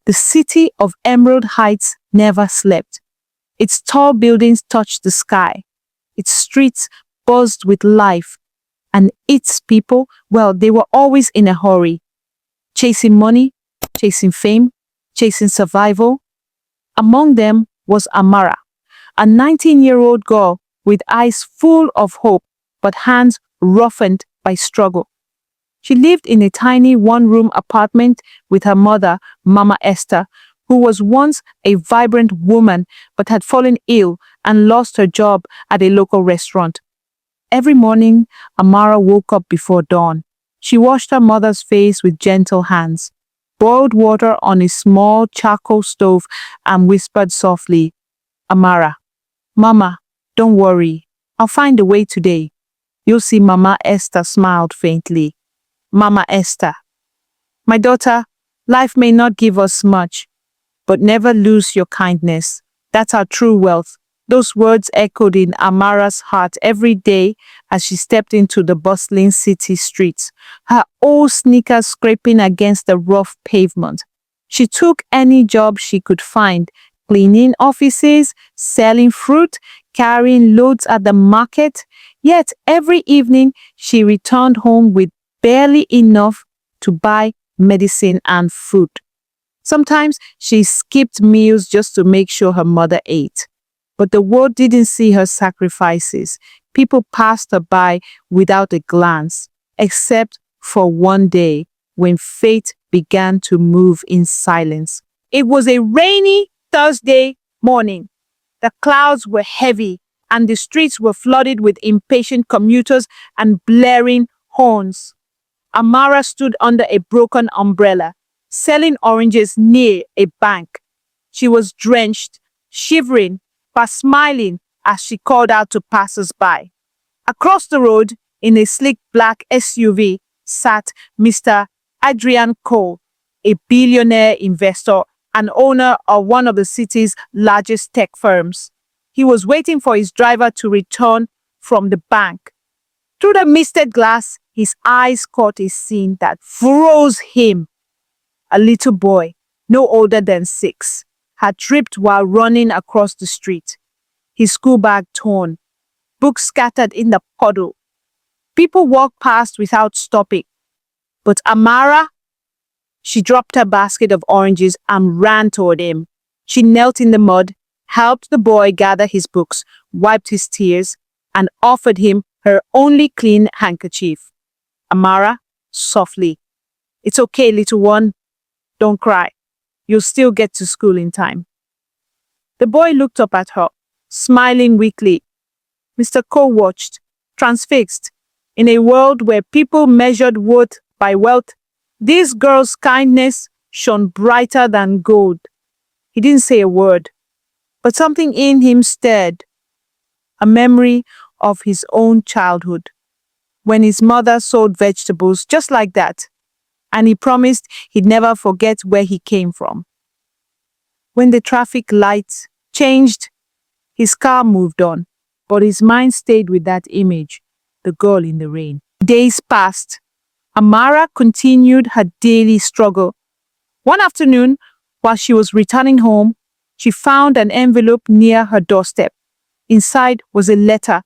The city of Emerald Heights never slept. Its tall buildings touched the sky. Its streets buzzed with life. And its people, well, they were always in a hurry. Chasing money, chasing fame, chasing survival. Among them was Amara, a 19-year-old girl with eyes full of hope, but hands roughened by struggle. She lived in a tiny one-room apartment with her mother, Mama Esther, who was once a vibrant woman but had fallen ill and lost her job at a local restaurant. Every morning, Amara woke up before dawn. She washed her mother's face with gentle hands, boiled water on a small charcoal stove, and whispered softly, "Amara, Mama, don't worry. I'll find a way today." You'll see Mama Esther smiled faintly. Mama Esther, "My daughter, life may not give us much, but never lose your kindness. That's our true wealth." Those words echoed in Amara's heart every day as she stepped into the bustling city streets, her old sneakers scraping against the rough pavement. She took any job she could find, cleaning offices, selling fruit, carrying loads at the market. Yet every evening she returned home with barely enough to buy medicine and food. Sometimes she skipped meals just to make sure her mother ate. But the world didn't see her sacrifices. People passed her by without a glance, except for one day when fate began to move in silence. It was a rainy Thursday morning. The clouds were heavy and the streets were flooded with impatient commuters and blaring horns. Amara stood under a broken umbrella, selling oranges near a bank. She was drenched, shivering, but smiling as she called out to passers-by. Across the road, in a sleek black SUV, sat Mr. Adrian Cole, a billionaire investor and owner of one of the city's largest tech firms. He was waiting for his driver to return from the bank. Through the misted glass, his eyes caught a scene that froze him. A little boy, no older than 6, had tripped while running across the street. His school bag torn, books scattered in the puddle. People walked past without stopping. But Amara, she dropped her basket of oranges and ran toward him. She knelt in the mud, helped the boy gather his books, wiped his tears, and offered him her only clean handkerchief. Amara, softly, "It's okay, little one. Don't cry. You'll still get to school in time." The boy looked up at her, smiling weakly. Mr. Cole watched, transfixed. In a world where people measured worth by wealth, this girl's kindness shone brighter than gold. He didn't say a word, but something in him stirred. A memory of his own childhood, when his mother sold vegetables just like that, and he promised he'd never forget where he came from. When the traffic lights changed, his car moved on, but his mind stayed with that image, the girl in the rain. Days passed. Amara continued her daily struggle. One afternoon, while she was returning home, she found an envelope near her doorstep. Inside was a letter.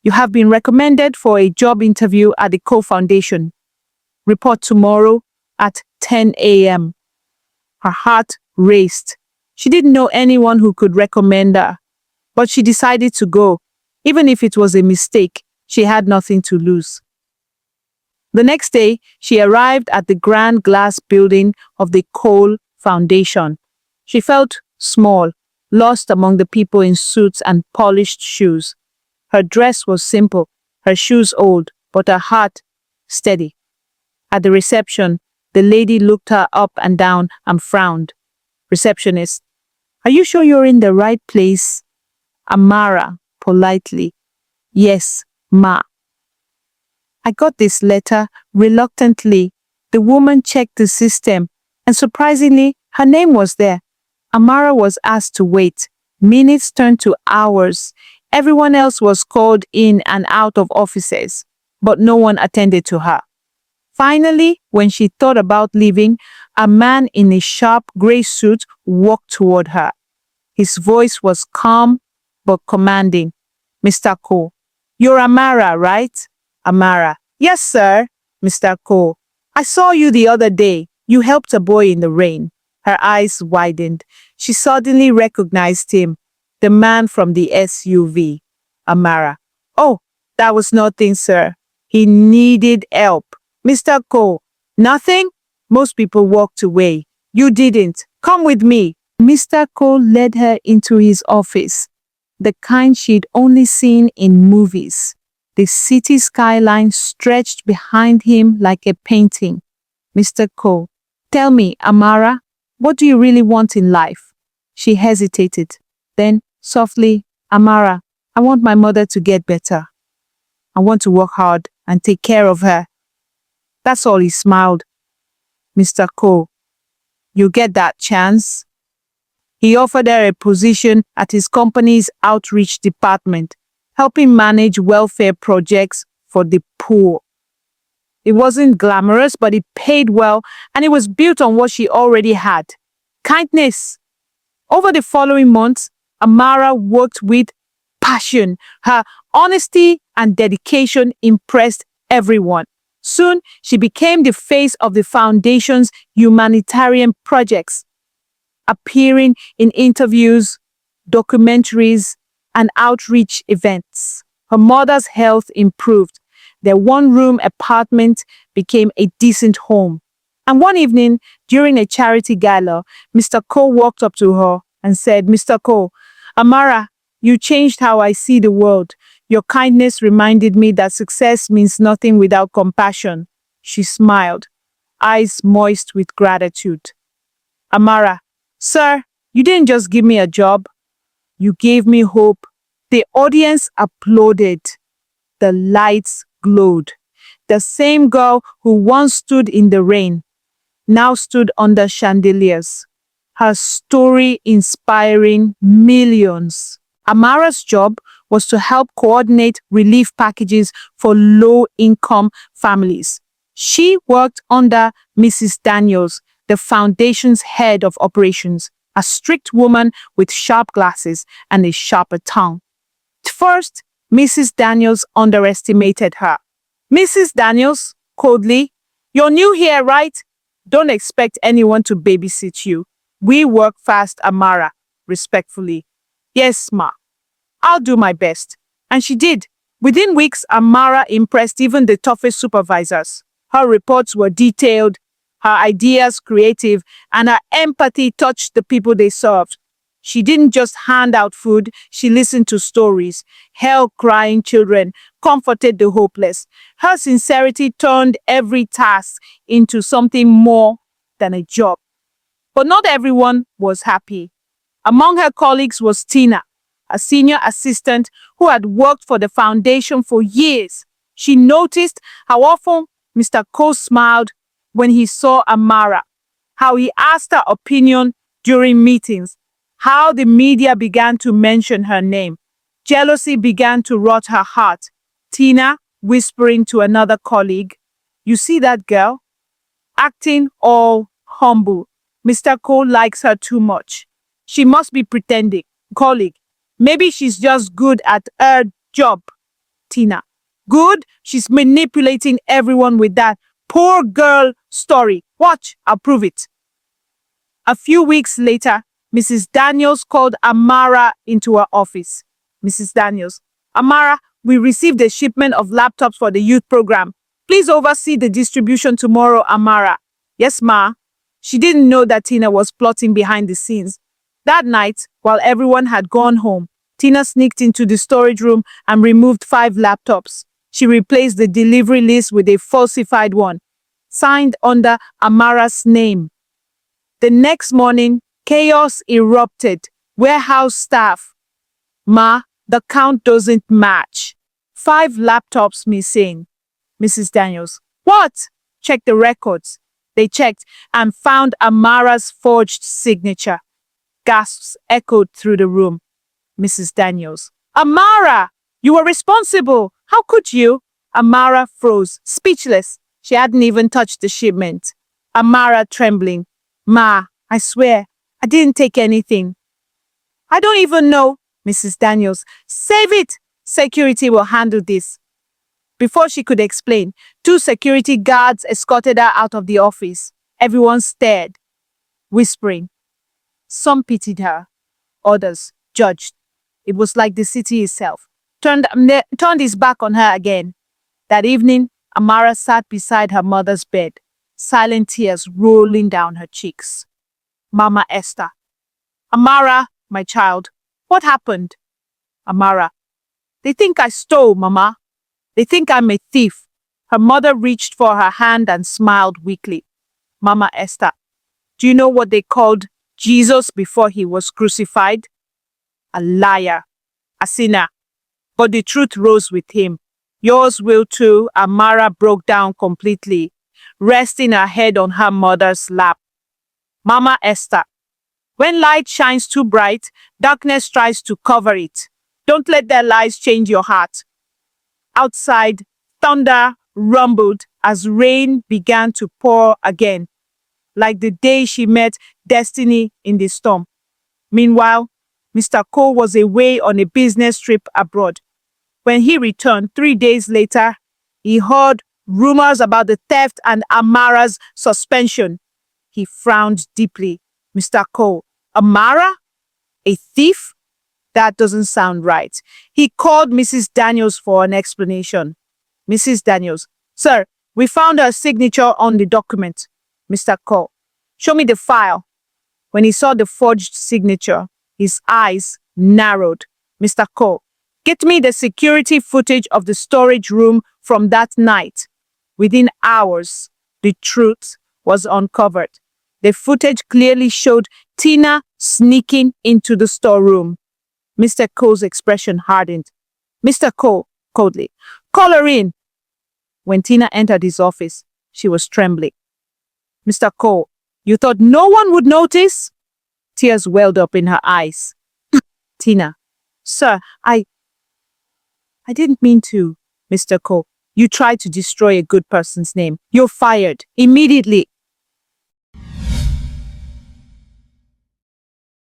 "You have been recommended for a job interview at the Cole Foundation. Report tomorrow at 10 a.m. Her heart raced. She didn't know anyone who could recommend her, but she decided to go. Even if it was a mistake, she had nothing to lose. The next day, she arrived at the grand glass building of the Cole Foundation. She felt small, lost among the people in suits and polished shoes. Her dress was simple, her shoes old, but her heart steady. At the reception, the lady looked her up and down and frowned. "Receptionist, are you sure you're in the right place?" Amara, politely, "Yes, ma." "I got this letter reluctantly." The woman checked the system, and surprisingly, her name was there. Amara was asked to wait. Minutes turned to hours. Everyone else was called in and out of offices, but no one attended to her. Finally, when she thought about leaving, A man in a sharp gray suit walked toward her. His voice was calm but commanding. Mr. Cole. You're Amara, right? Amara. Yes, sir. Mr. Cole. I saw you the other day. You helped a boy in the rain. Her eyes widened. She suddenly recognized him, the man from the SUV. Amara. Oh, that was nothing, sir. He needed help. Mr. Cole. Nothing? Most people walked away. You didn't. Come with me. Mr. Cole led her into his office, the kind she'd only seen in movies. The city skyline stretched behind him like a painting. Mr. Cole. Tell me, Amara, what do you really want in life? She hesitated. Then, softly, Amara, I want my mother to get better. I want to work hard and take care of her. That's all. He smiled. Mr. Cole, you get that chance? He offered her a position at his company's outreach department, helping manage welfare projects for the poor. It wasn't glamorous, but it paid well, and it was built on what she already had. Kindness. Over the following months, Amara worked with passion. Her honesty and dedication impressed everyone. Soon, she became the face of the foundation's humanitarian projects, appearing in interviews, documentaries, and outreach events. Her mother's health improved. Their one-room apartment became a decent home. And one evening, during a charity gala, Mr. Cole walked up to her and said, Mr. Cole, Amara, you changed how I see the world. Your kindness reminded me that success means nothing without compassion. She smiled, eyes moist with gratitude. Amara, sir, you didn't just give me a job. You gave me hope. The audience applauded. The lights glowed. The same girl who once stood in the rain now stood under chandeliers. Her story inspiring millions. Amara's job was to help coordinate relief packages for low-income families. She worked under Mrs. Daniels, the foundation's head of operations, a strict woman with sharp glasses and a sharper tongue. First, Mrs. Daniels underestimated her. Mrs. Daniels, coldly, you're new here, right? Don't expect anyone to babysit you. We work fast, Amara, respectfully. Yes, ma. I'll do my best. And she did. Within weeks, Amara impressed even the toughest supervisors. Her reports were detailed, her ideas creative, and her empathy touched the people they served. She didn't just hand out food, she listened to stories, held crying children, comforted the hopeless. Her sincerity turned every task into something more than a job. But not everyone was happy. Among her colleagues was Tina, a senior assistant who had worked for the foundation for years. She noticed how often Mr. Cole smiled when he saw Amara, how he asked her opinion during meetings, how the media began to mention her name. Jealousy began to rot her heart. Tina, whispering to another colleague, you see that girl? Acting all humble. Mr. Cole likes her too much. She must be pretending. Colleague, maybe she's just good at her job. Tina, good? She's manipulating everyone with that poor girl story. Watch, I'll prove it. A few weeks later, Mrs. Daniels called Amara into her office. Mrs. Daniels, Amara, we received a shipment of laptops for the youth program. Please oversee the distribution tomorrow, Amara. Yes, ma. She didn't know that Tina was plotting behind the scenes. That night, while everyone had gone home, Tina sneaked into the storage room and removed 5 laptops. She replaced the delivery list with a falsified one, signed under Amara's name. The next morning, chaos erupted. Warehouse staff. Ma, the count doesn't match. 5 laptops missing. Mrs. Daniels. What? Check the records. They checked and found Amara's forged signature. Gasps echoed through the room. Mrs. Daniels. Amara! You were responsible! How could you? Amara froze, speechless. She hadn't even touched the shipment. Amara trembling. Ma, I swear, I didn't take anything. I don't even know, Mrs. Daniels. Save it! Security will handle this. Before she could explain, 2 security guards escorted her out of the office. Everyone stared, whispering. Some pitied her, others judged. It was like the city itself turned its back on her again. That evening, Amara sat beside her mother's bed, silent tears rolling down her cheeks. Mama Esther. Amara, my child, what happened? Amara. They think I stole, Mama. They think I'm a thief. Her mother reached for her hand and smiled weakly. Mama Esther. Do you know what they called Jesus before he was crucified? A liar, a sinner. But the truth rose with him. Yours will too. Amara broke down completely, resting her head on her mother's lap. Mama Esther. When light shines too bright, darkness tries to cover it. Don't let their lies change your heart. Outside, thunder rumbled as rain began to pour again, like the day she met Destiny in the storm. Meanwhile, Mr. Cole was away on a business trip abroad. When he returned 3 days later, he heard rumors about the theft and Amara's suspension. He frowned deeply. Mr. Cole, Amara? A thief? That doesn't sound right. He called Mrs. Daniels for an explanation. Mrs. Daniels, sir, we found her signature on the document. Mr. Cole, show me the file. When he saw the forged signature, his eyes narrowed. Mr. Cole, get me the security footage of the storage room from that night. Within hours, the truth was uncovered. The footage clearly showed Tina sneaking into the storeroom. Mr. Cole's expression hardened. Mr. Cole, coldly, call her in. When Tina entered his office, she was trembling. Mr. Cole, you thought no one would notice? Tears welled up in her eyes. Tina, sir, I didn't mean to. Mr. Cole, you tried to destroy a good person's name. You're fired. Immediately.